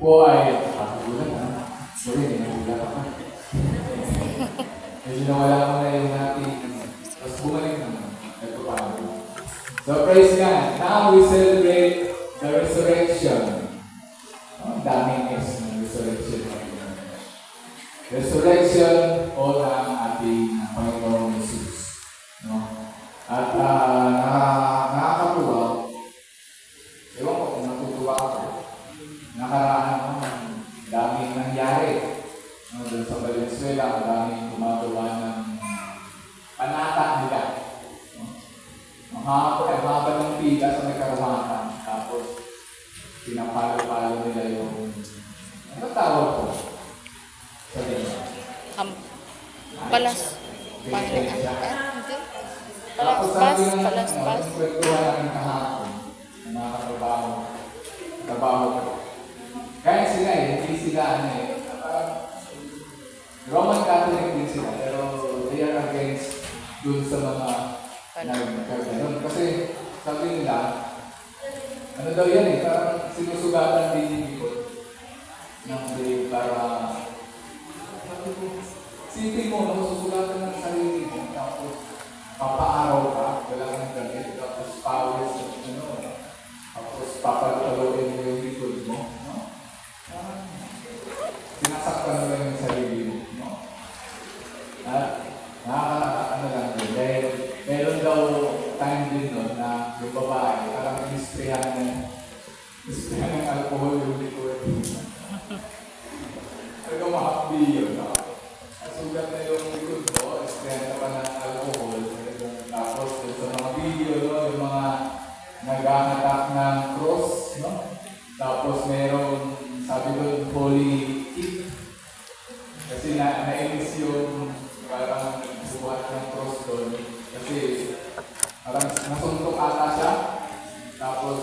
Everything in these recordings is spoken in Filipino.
po ay nakakagulat ha. Sorry, hindi nagulat ako. Medyo nawala ko na yung natin. Tapos bumalik naman. Ito pa. So praise God. Now we celebrate the resurrection. Ang daming S ng resurrection. Resurrection o ng ating Panginoong Jesus. No? At nakakatuwa. Ewan ko kung natutuwa ako. Nakaraan ako ng daming nangyari. No, doon sa Valenzuela, ang daming gumagawa ng panata nila. No? Ang haba ng pila sa nagkarumahan. Tapos, pinapalo-palo nila yung ano tawag ko? Sa nila? Palas. Hindi. Palas. Palas. Kwentuhan namin kahapon. Ang mga trabaho ko. Kaya sila hindi sila Roman Catholic din sila, pero they are against dun sa mga nagkaganon. Kasi sabi nila, ano daw yan parang sinusugatan din yung likod ng day para sipin mo, susugatan ng sarili mo, tapos papaaraw ka, wala kang gamit, tapos pawis, tapos papagpaloin mo yung likod mo, no? Sinasaktan mo lang yung sarili mo, no? At nakakano lang din, dahil meron daw time din nun na yung babae, parang inisprehan ng alcohol yung likod. Talagang mahapdi yun, no? Sugat na yung likod mo, inisprehan ka pa ng alcohol. Tapos sa mga video, no? Yung mga naghahatak ng cross, no? Tapos meron, sabi doon, holy kick. Kasi nainis yung parang buhat ng cross doon. Kasi parang nasuntok ata siya. Tapos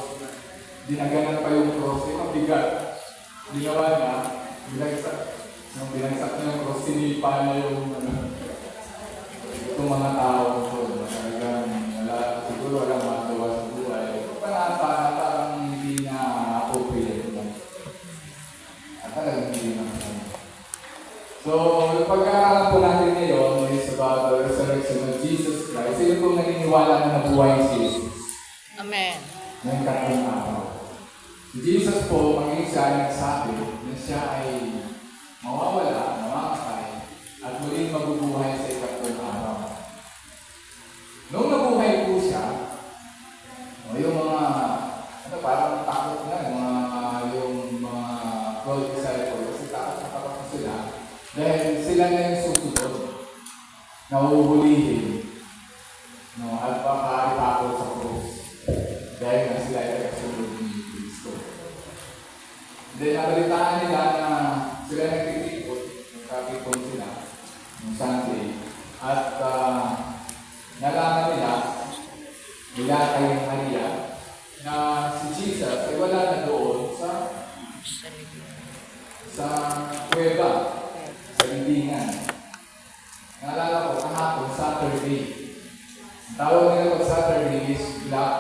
dinaganan pa yung cross. Yung mabigat. Ginawa niya, nung binagsak niya yung cross, sinipa niya yung itong mga tao doon. Talagang siguro walang matawa sa buhay. Parang hindi na appropriate. At talagang hindi na. So, yung pag-aaralan po natin ngayon is about the resurrection of Jesus Christ. Sino pong naniniwala na nabuhay si Jesus? Amen. Ngayong tatlong araw. Si Jesus po, maging siya ay nagsabi na siya ay mawawala, mamamatay, at muling mabubuhay sa ikatlong araw. Noong nabuhay po siya, yung mga, parang takot na, yung mga 12 disciples, kasi takot na sila, dahil sila na yung susunod, na uhulihin, no, at baka itakot sa krus, dahil na sila ay kasunod ni Cristo. Then, nabalitaan nila na sila nagtitikot, nagkakipon sila, ng Sunday, at nalaman nila kay Maria, na si Jesus ay wala na doon sa kuweba, sa libingan. Naalala ko, kahapon, Saturday. Ang tawag nila pag Saturday is Black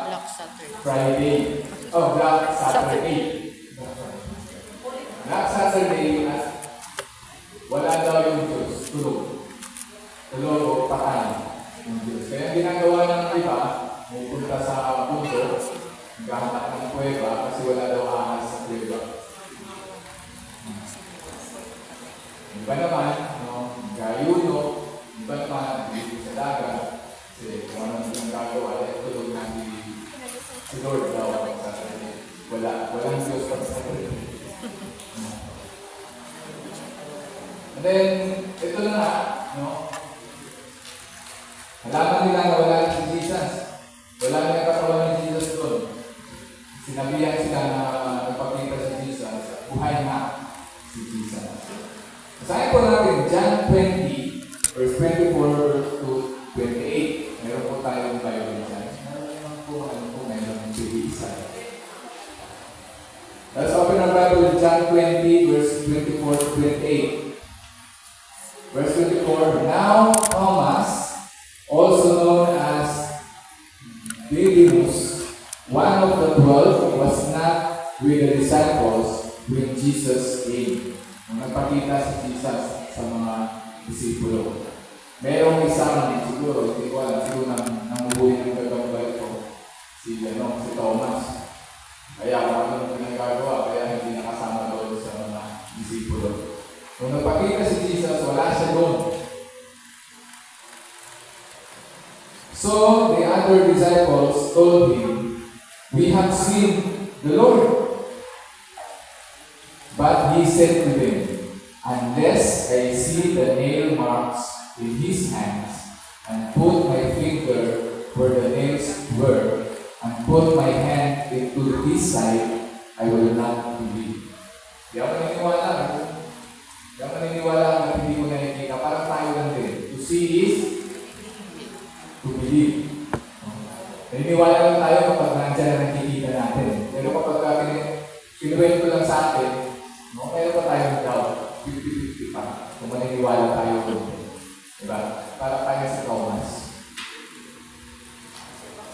Friday. Oh, Black Saturday. Black Saturday at wala daw yung Diyos. Tulog o patay ng Diyos. Kaya ginagawa ng iba, pupunta sa puso, naghahanap ng kuweba kasi wala daw ahas sa kuweba. Iba naman, gayuno, iba naman, dito sa dagat, kasi kung ano yung gagawa, ay tulog na si Lord daw ang sasabihin. Walang Diyos pa sa kuweba. And then, ito na halaman nila na wala si Jesus. Wala na yung katawan ni Jesus doon. Sinabihan sila na nagpakita si Jesus, buhay na si Jesus. Basahin po natin, John 20, verse 24 to 28. Meron po tayong Bible dyan. Meron ng isa. Let's open our Bible in John 20, verse 24 to 28. Verse 24, Now Thomas, also known as Didymus, one of the 12, was not with the disciples when Jesus came. Nung nagpakita si Jesus sa mga disipulo. Merong isang siguro, hindi ko alam, siguro nanguhuli ng gagawin ko, si Thomas. Kaya kung ano pinagagawa, kaya hindi nakasama doon sa mga disipulo. Nung nagpakita si Jesus, wala siya doon. So, the other disciples told him, "We have seen the Lord." But he said to them, "Unless I see the nail marks in his hands, and put my finger where the nails were, and put my hand into his side, I will not believe." Di ako naniniwala. Di ako naniniwala na hindi ko nakikita. Parang tayo lang din. To see is to believe. Naniniwala lang tayo kapag nandiyan na nakikita natin. Pero kapag kinuwento lang sa atin, meron pa tayong doubt. 50-50 pa. Kung maniniwala tayo doon. Diba? Para tayo si Thomas.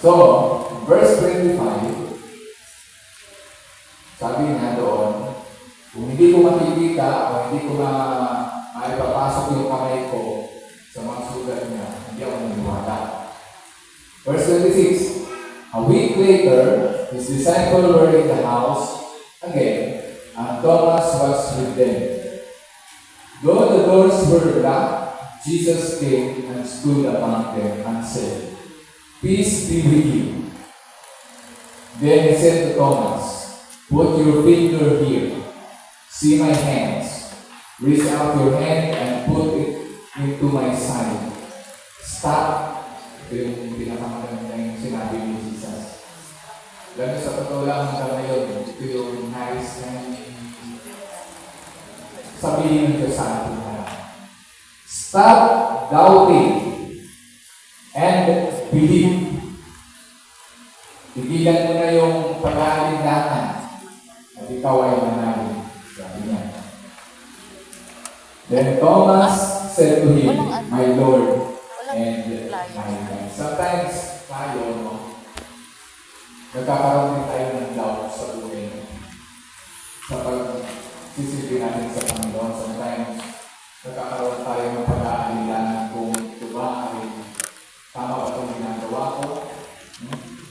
So, verse 25, sabi niya doon, kung hindi ko makikita o hindi ko maipapasok yung kamay ko sa mga sugat niya, hindi ako naniniwala. Verse 26, a week later, his disciples were in the house again, and Thomas was with them. Though the doors were locked, Jesus came and stood among them and said, "Peace be with you." Then he said to Thomas, "Put your finger here. See my hands. Reach out your hand and put it into my side." Stop. Ito yung pinakamaganda yung sinabi ni Jesus. Lalo sa totoo lang hanggang ngayon, ito yung nais na sabihin nito sa ating lahat. Stop doubting and believe. Tigilan mo na yung pag-aalinlangan at ikaw ay manalo. Sabi niya. Then Thomas said to him, "My Lord and my God." Sometimes tayo, nagkakaroon din tayo ng doubt sa buhay. Sa pag-sisipin natin sa Panginoon, sometimes nagkakaroon tayo ng pag-aalinlangan kung ito ba ay tama ba itong ginagawa ko?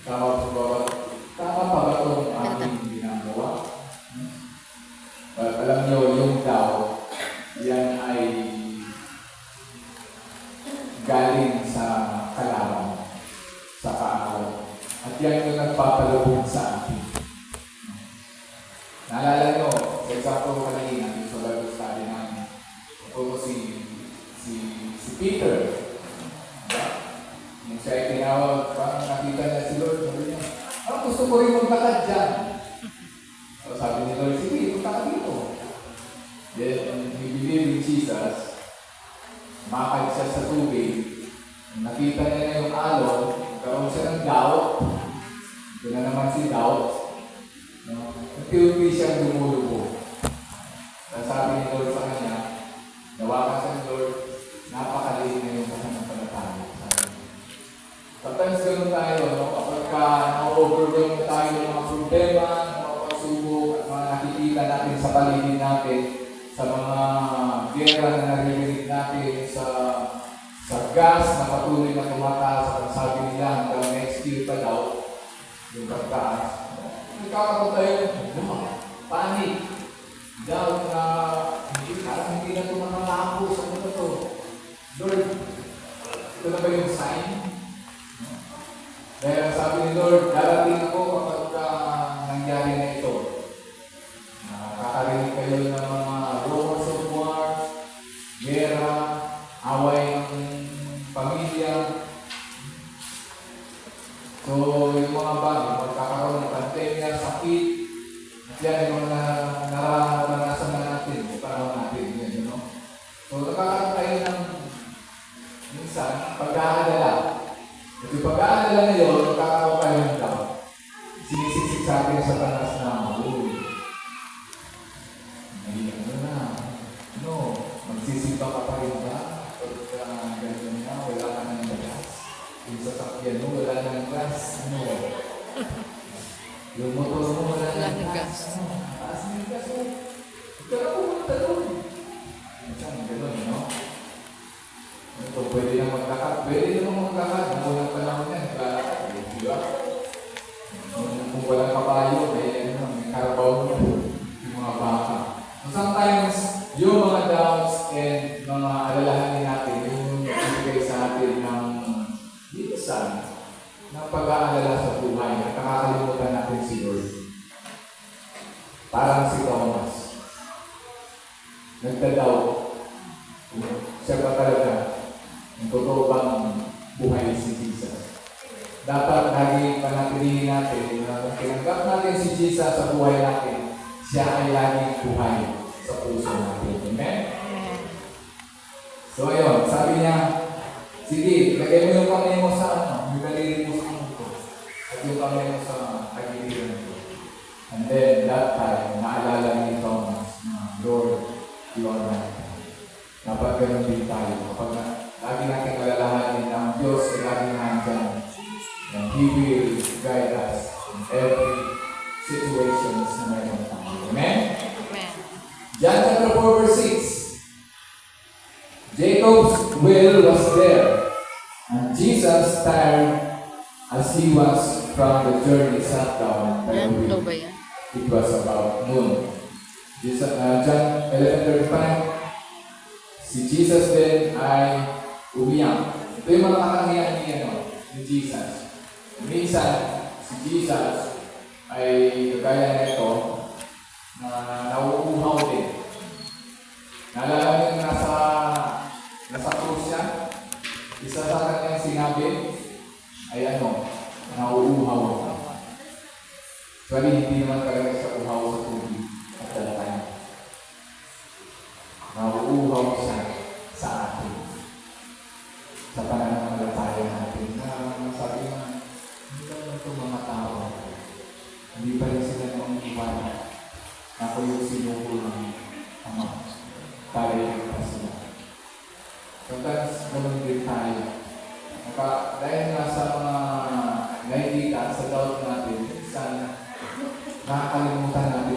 Tama pa ba itong aking ginagawa? But alam nyo, yung doubt, yan ay galing sa kalaban, sa kaaway. At yan yung nagpapalubog sa atin. Naalala nyo, sa example kanina, yung sa Bible study namin, ito si Peter. Diba? Yung siya ay tinawag, parang nakita niya si Lord, sabi niya, gusto ko rin maglakad dyan. So sabi ni Lord, sige, punta ka dito. Then, he believed in Jesus, makakad siya sa tubig, nakita niya na yung alon, nagkaroon siya ng doubt, ito na naman si doubt, unti-unti siyang lumulubo. Sabi ni Lord sa kanya, nawakan siya ni Lord, napakaliit na yung pananampalataya. Sometimes ganun tayo, kapag na-overwhelm tayo ng mga problema, mga pagsubok, at mga nakikita natin sa paligid natin, sa mga gera na naririnig natin, sa gas na patuloy na tumataas, at sabi nila hanggang next year pa daw, yung pagtaas. Nagkakaroon tayo, panic, doubt na hindi na ito manalako sa mga ito. Lord, ito na ba yung sign? Kaya sabi ni Lord, darating ako kapag nangyari na ito. Nakakarinig kayo ng mga rumors of war, gera, away ng pamilya. So, yung mga bagay, magkakaroon ng pandemya, sakit, at yan yung mga naranasan na natin, yung panahon natin, yan, you know? So, nakakaroon tayo ng minsan, pag-aalala. At yung pag-aalala na yun, magkakaroon tayo ng doubt. Sinisiksik sa atin sa tanas na, magsisimba ka pa rin ba? Pag ganyan na, wala ka ng gas. Yung sasakyan mo, wala ng gas. Yung motor mo, wala ng gas. Taas ng gas. dog, yung mga baka. So sometimes, yung mga doubts and mga alalahanin natin, yung nagbibigay sa atin ng minsan, ng pag-aalala sa buhay, at nakakalimutan natin si Lord. Parang si Thomas. Nagdadaw, siya ba talaga, ang totoo bang buhay si Jesus? Dapat lagi panatilihin natin na kung tinanggap natin si Jesus sa buhay natin, siya ay laging buhay sa puso natin. Amen? Amen. So ayun, sabi niya, sige, lagay mo yung kamay mo sa yung daliri mo sa mundo, at yung kamay mo sa kagiliran ko. And then, that time, naalala ni Thomas na, Lord, you are right. Dapat ganun din tayo. Kapag lagi natin alalahanin na ang Diyos ay laging nandyan, and He will guide us in every situation na mayroon tayo. Amen? Amen. John chapter 4 verse 6. Jacob's well was there, and Jesus, tired as he was from the journey, sat down by the Yan, well. low ba yan? It was about noon. John 11:35. Si Jesus din ay umiyak. Ito yung mga katangian ni Jesus. Minsan, si Jesus ay kagaya nito na nauuhaw din. Naalala niyo nasa krus siya? Isa sa kanyang sinabi ay nauuhaw. Actually, hindi naman talaga siya uhaw sa tubig at dalatay. Nauuhaw siya sa atin. Sa pananampalataya natin na sabi nga, hindi pa naman itong mga tao. Hindi pa rin sila nung iwanan. Ako yung sinuko ng Ama. Tayo yung sila. Sometimes, ganun din tayo. Dahil nga sa mga nakikita sa doubt natin, sana nakakalimutan natin